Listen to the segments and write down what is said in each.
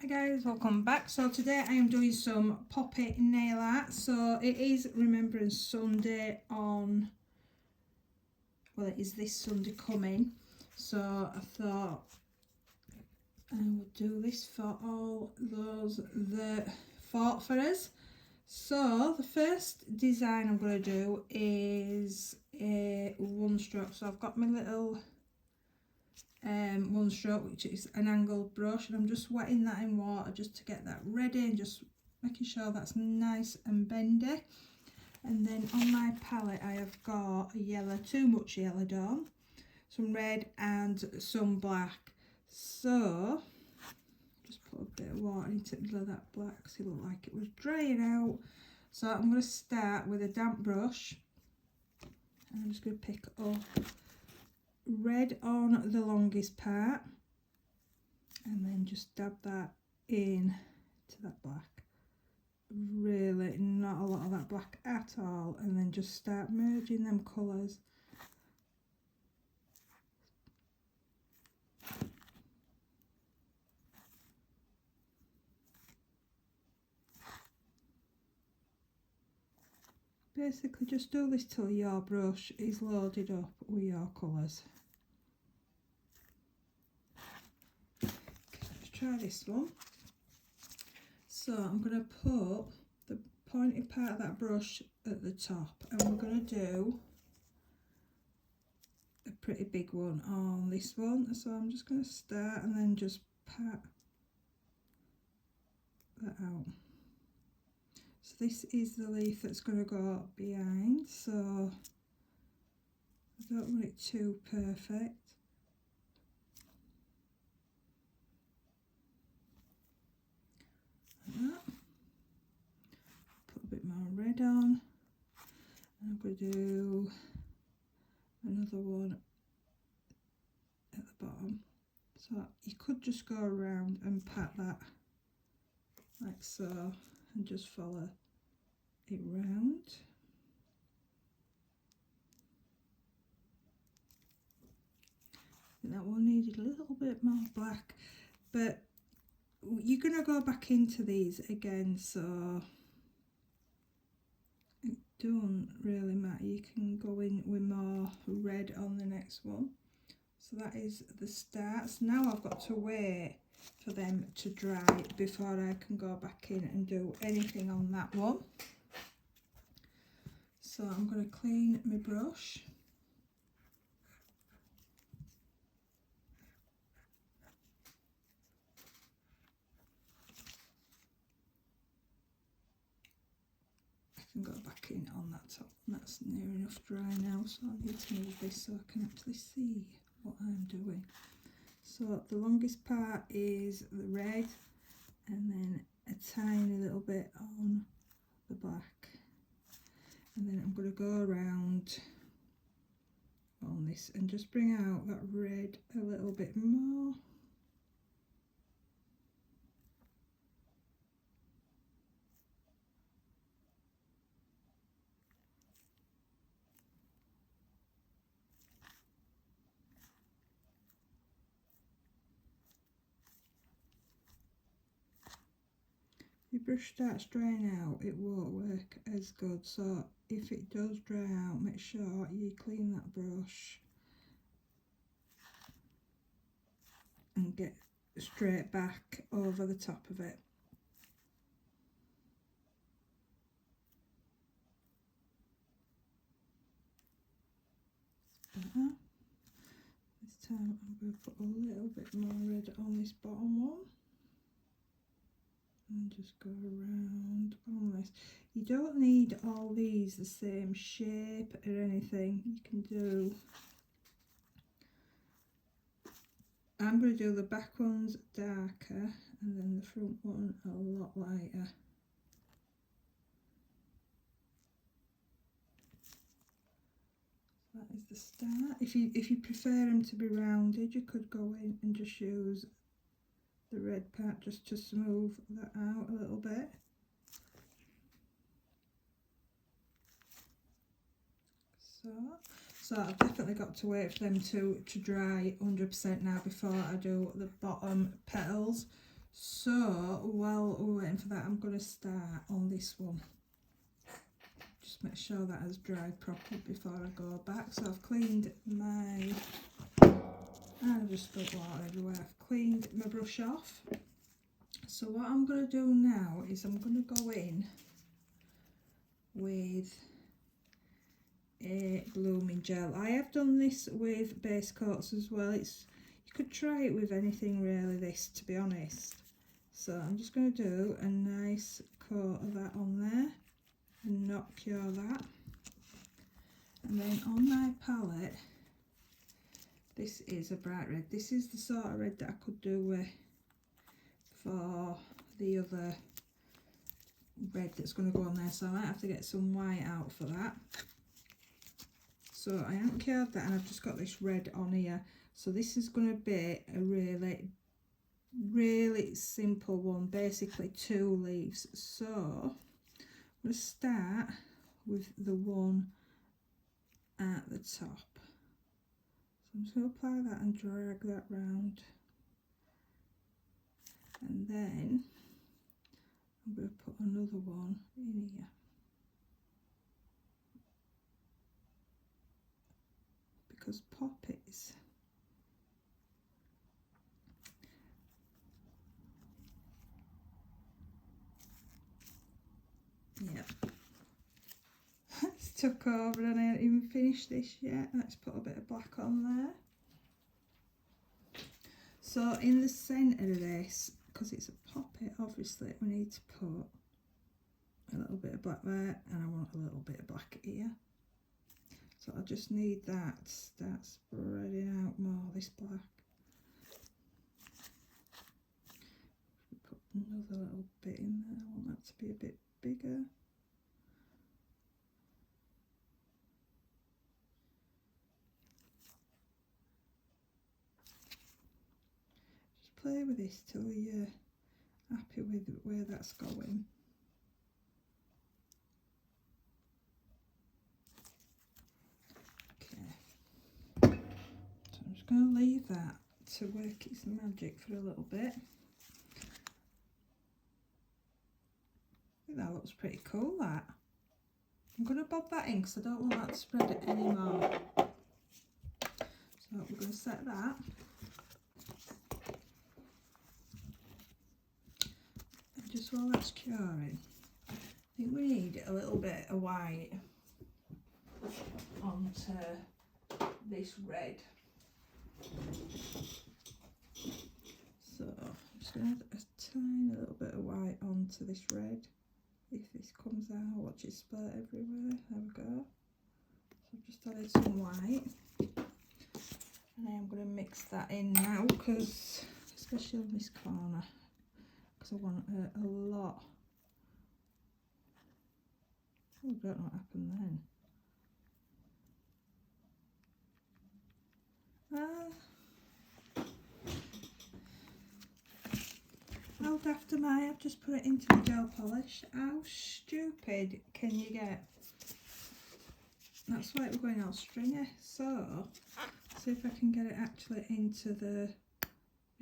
Hi guys, welcome back. So today I am doing some poppy nail art. So it is Remembrance Sunday on, well, it is this Sunday coming. So I thought I would do this for all those that fought for us. So the first design I'm going to do is a one stroke. So I've got my little one stroke, which is an angled brush, and I'm just wetting that in water just to get that ready and just making sure that's nice and bendy. And then on my palette I have got a yellow, too much yellow done, some red and some black. So just put a bit of water into the middle of that black because it looked like it was drying out. So I'm going to start with a damp brush and I'm just going to pick up red on the longest part and then just dab that in to that black. Really not a lot of that black at all, and then just start merging them colours. Basically just do this till your brush is loaded up with your colours. Let's try this one. So I'm going to put the pointy part of that brush at the top, and we're going to do a pretty big one on this one. So I'm just going to start and then just pat that out. So this is the leaf that's going to go behind, so I don't want it too perfect. Like that. Put a bit more red on, and I'm going to do another one at the bottom. So you could just go around and pat that like so and just follow it round. I think that one needed a little bit more black, but you're going to go back into these again, so it don't really matter. You can go in with more red on the next one. So that is the start. So now I've got to wait for them to dry before I can go back in and do anything on that one. So I'm going to clean my brush. I can go back in on that top. That's near enough dry now, so I need to move this so I can actually see what I'm doing. So the longest part is the red, and then a tiny little bit on the black, and then I'm going to go around on this and just bring out that red a little bit more. If your brush starts drying out, it won't work as good, so if it does dry out, make sure you clean that brush and get straight back over the top of it. This time I'm going to put a little bit more red on this bottom one and just go around on this. You don't need all these the same shape or anything. You can do, I'm going to do the back ones darker and then the front one a lot lighter. That is the start. If you prefer them to be rounded, you could go in and just use the red part just to smooth that out a little bit. So I've definitely got to wait for them to dry 100% now before I do the bottom petals. So while we're waiting for that, I'm going to start on this one. Just make sure that has dried properly before I go back. So I've cleaned my, I've just spilled water everywhere. I've cleaned my brush off. So what I'm going to do now is I'm going to go in with a Gloomy Gel. I have done this with base coats as well. You could try it with anything really, this, to be honest. So I'm just going to do a nice coat of that on there and not cure that. And then on my palette, this is a bright red. This is the sort of red that I could do with for the other red that's going to go on there. So I might have to get some white out for that. So I haven't cured that, and I've just got this red on here. So this is going to be a really simple one, basically 2 leaves. So I'm going to start with the one at the top. So I'm just going to apply that and drag that round, and then I'm going to put another one in here, because poppies it's took over and I haven't even finished this yet. Let's put a bit of black on there. So in the centre of this, because it's a poppy, obviously we need to put a little bit of black there, and I want a little bit of black here. So I just need that to start spreading out more, this black. Put another little bit in there, I want that to be a bit bigger. Just play with this till you're happy with where that's going. Okay, so I'm just going to leave that to work its magic for a little bit. I think that looks pretty cool, that. I'm going to bob that in because I don't want that to spread it anymore. So we're going to set that. And just while that's curing, I think we need a little bit of white onto this red. So I'm just going to add a tiny little bit of white onto this red. If this comes out, watch it spurt everywhere. There we go. So I've just added some white, and I am going to mix that in now, because especially on this corner, because I want a lot. Oh, I don't know what happened then. How daft am I? I've just put it into the gel polish. How stupid can you get? That's why we're going all stringy. So, see if I can get it actually into the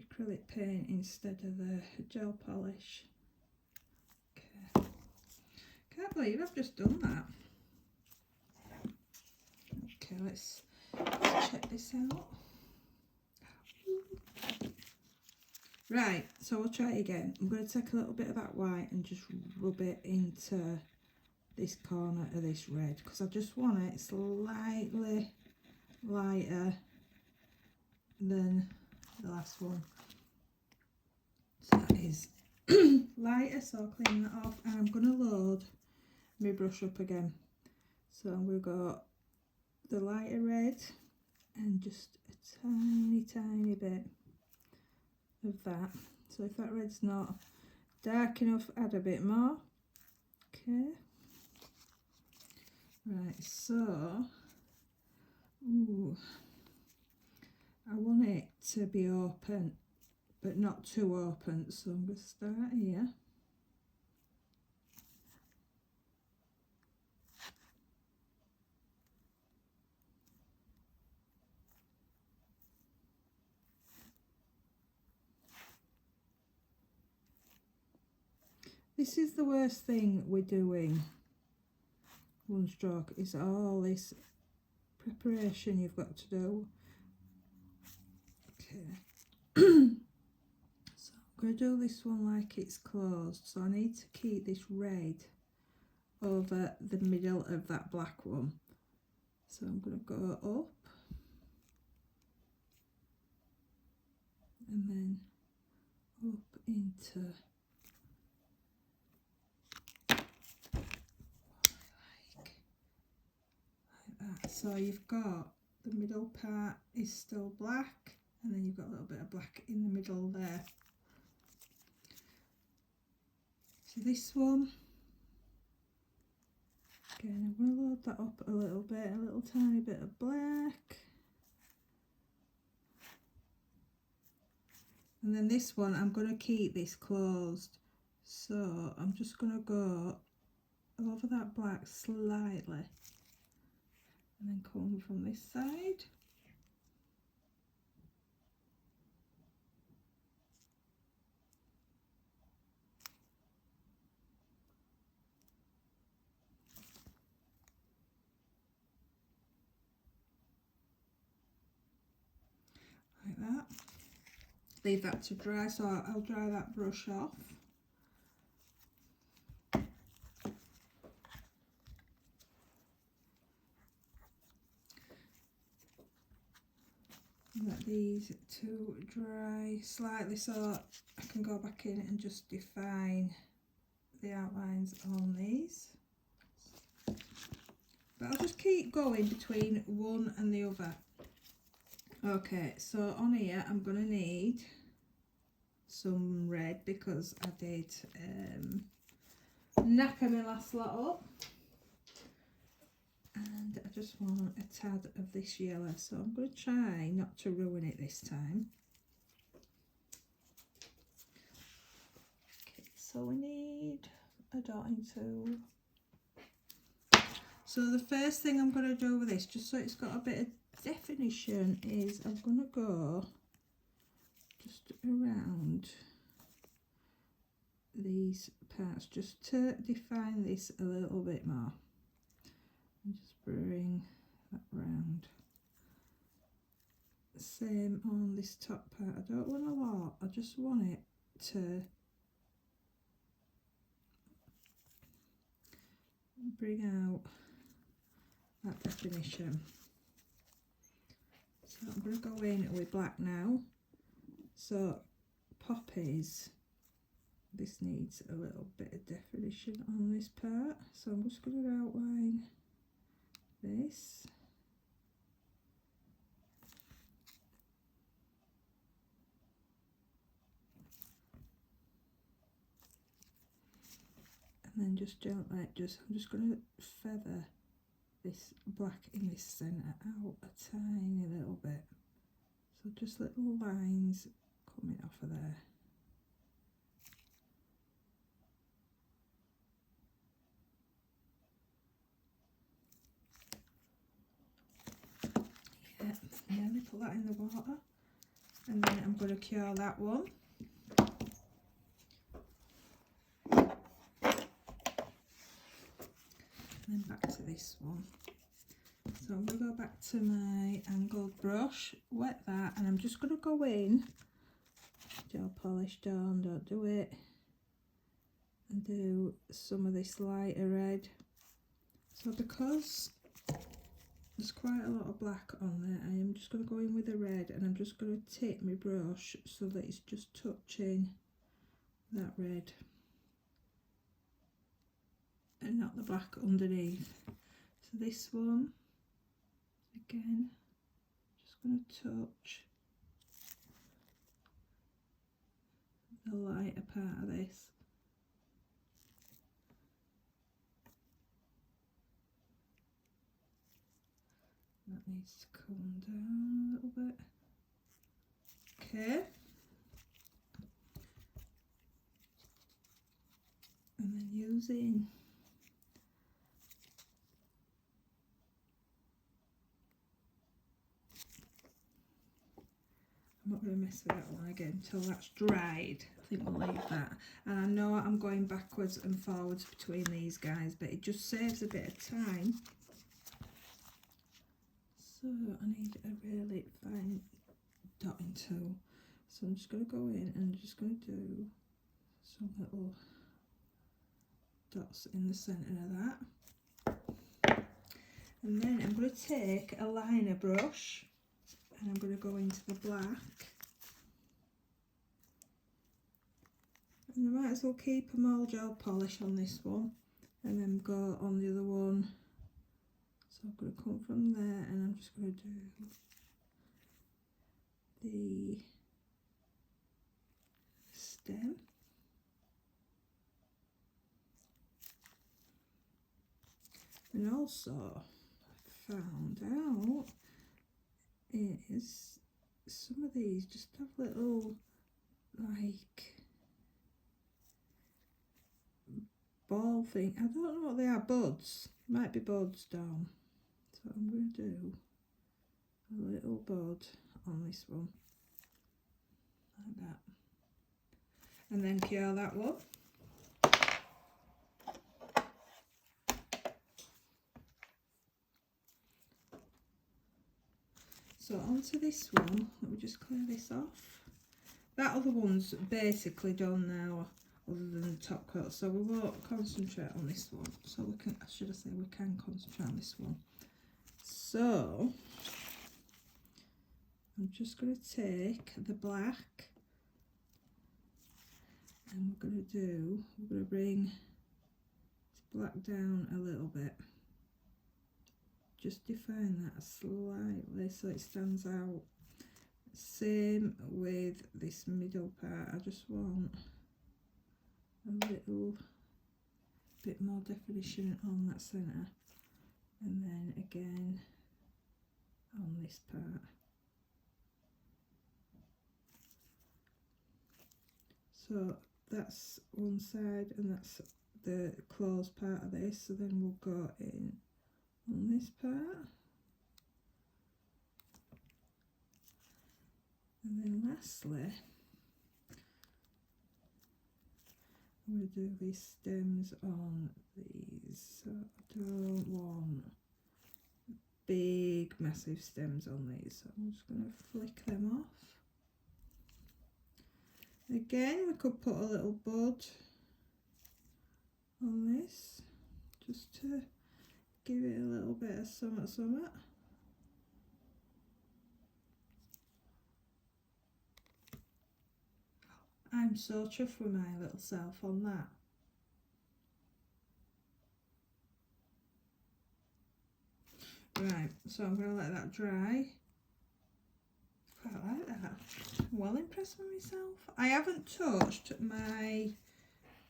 acrylic paint instead of the gel polish. Okay. Can't believe I've just done that. Okay, let's check this out. Right, so we'll try it again. I'm going to take a little bit of that white and just rub it into this corner of this red, because I just want it slightly lighter than the last one. So that is lighter, so I'll clean that off, and I'm going to load my brush up again. So I'm going to go the lighter red and just a tiny bit of that. So if that red's not dark enough, add a bit more. Okay, right, so I want it to be open but not too open, so I'm going to start here. This is the worst thing we're doing one stroke, is all this preparation you've got to do. Okay. So I'm going to do this one like it's closed, so I need to keep this red over the middle of that black one. So I'm going to go up and then up into like that. So you've got the middle part is still black, and then you've got a little bit of black in the middle there. So this one, again, I'm going to load that up a little tiny bit of black. And then this one, I'm going to keep this closed. So I'm just going to go over that black slightly. And then come from this side. Like that. Leave that to dry, so I'll dry that brush off. Let these two dry slightly so I can go back in and just define the outlines on these. But I'll just keep going between one and the other. Okay, so on here I'm going to need some red because I did knacker my last lot up. And I just want a tad of this yellow, so I'm going to try not to ruin it this time. Okay, so we need a dotting tool. So the first thing I'm going to do with this, just so it's got a bit of definition, is I'm going to go just around these parts just to define this a little bit more. And just bring that round. Same on this top part. I don't want a lot, I just want it to bring out that definition. So I'm going to go in with black now. So poppies, this needs a little bit of definition on this part, so I'm just going to outline this. And then just gently, I'm just going to feather this black in this centre out a tiny little bit. So just little lines coming off of there. Yeah, nearly put that in the water. And then I'm going to cure that one. And then back to this one. So I'm going to go back to my angled brush, wet that, and I'm just going to go in, gel polish down, don't do it, and do some of this lighter red. So because there's quite a lot of black on there, I am just going to go in with the red, and I'm just going to tip my brush so that it's just touching that red and not the black underneath. So this one, again, just going to touch the lighter part of this. That needs to come down a little bit. Okay. And then using I'm not going to mess with that one again until that's dried. I think we'll leave that. And I know I'm going backwards and forwards between these guys, but it just saves a bit of time. So I need a really fine dotting tool. So I'm just going to go in and just going to do some little dots in the centre of that. And then I'm going to take a liner brush and I'm going to go into the black. And I might as well keep a mole gel polish on this one and then go on the other one. So I'm going to come from there and I'm just going to do the stem. And also I found out is some of these just have little like ball thing. I don't know what they are, buds. Might be buds down. So I'm going to do a little bud on this one. Like that. And then cure that one. So onto this one, let me just clear this off. That other one's basically done now, other than the top coat, so we won't concentrate on this one. So we can, should I say, we can concentrate on this one. So I'm just going to take the black and we're going to bring this black down a little bit. Just define that slightly so it stands out. Same with this middle part. I just want a little bit more definition on that centre, and then again on this part. So that's one side and that's the closed part of this, so then we'll go in on this part, and then lastly I'm going to do these stems on these. So I don't want big massive stems on these, so I'm just going to flick them off. Again, we could put a little bud on this just to give it a little bit of something. I'm so chuffed with my little self on that. Right, so I'm going to let that dry. Quite like that. Well impressed with myself. I haven't touched my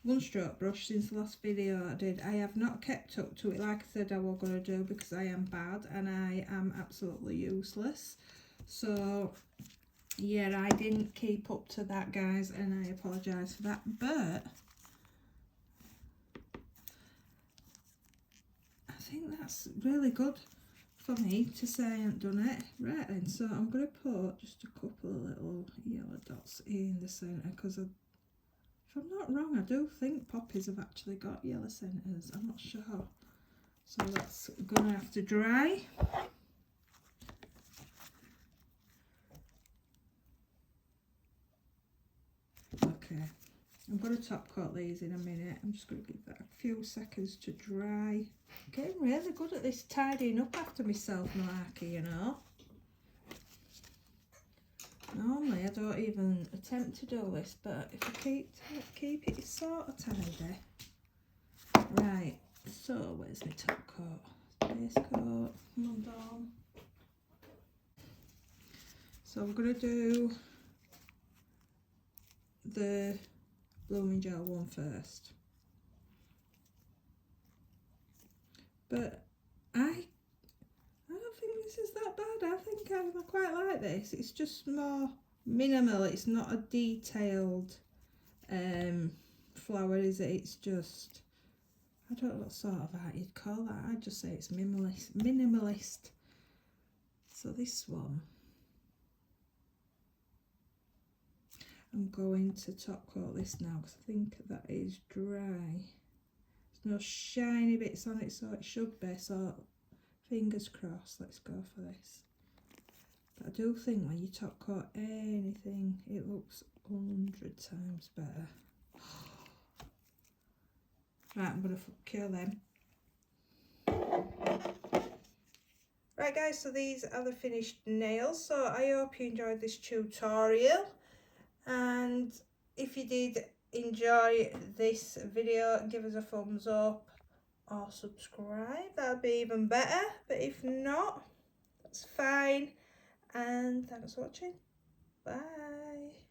one stroke brush since the last video I did. I have not kept up to it like I said I was going to do, because I am bad and I am absolutely useless. So yeah, I didn't keep up to that, guys, and I apologise for that, but I think that's really good for me to say I haven't done it. Right then, so I'm going to put just a couple of little yellow dots in the centre, because if I'm not wrong, I do think poppies have actually got yellow centres. I'm not sure. So that's going to have to dry. Okay, I'm going to top coat these in a minute. I'm just going to give that a few seconds to dry. Getting really good at this tidying up after myself malarkey, you know. Normally I don't even attempt to do this, but if I keep it sort of tidy. Right, so where's my top coat? Base coat, come on down. So I'm going to do the Gloomy Gel one first. But I don't think this is that bad. I think I quite like this. It's just more minimal. It's not a detailed flower, is it? It's just, I don't know what sort of art you'd call that. I'd just say it's minimalist. So this one, I'm going to top coat this now because I think that is dry. There's no shiny bits on it, so it should be, so fingers crossed. Let's go for this. But I do think when you top coat anything, it looks 100 times better. Right, I'm going to kill them. Right guys, so these are the finished nails. So I hope you enjoyed this tutorial. And if you did enjoy this video, give us a thumbs up or subscribe. That'd be even better. But if not, that's fine. And thanks for watching. Bye.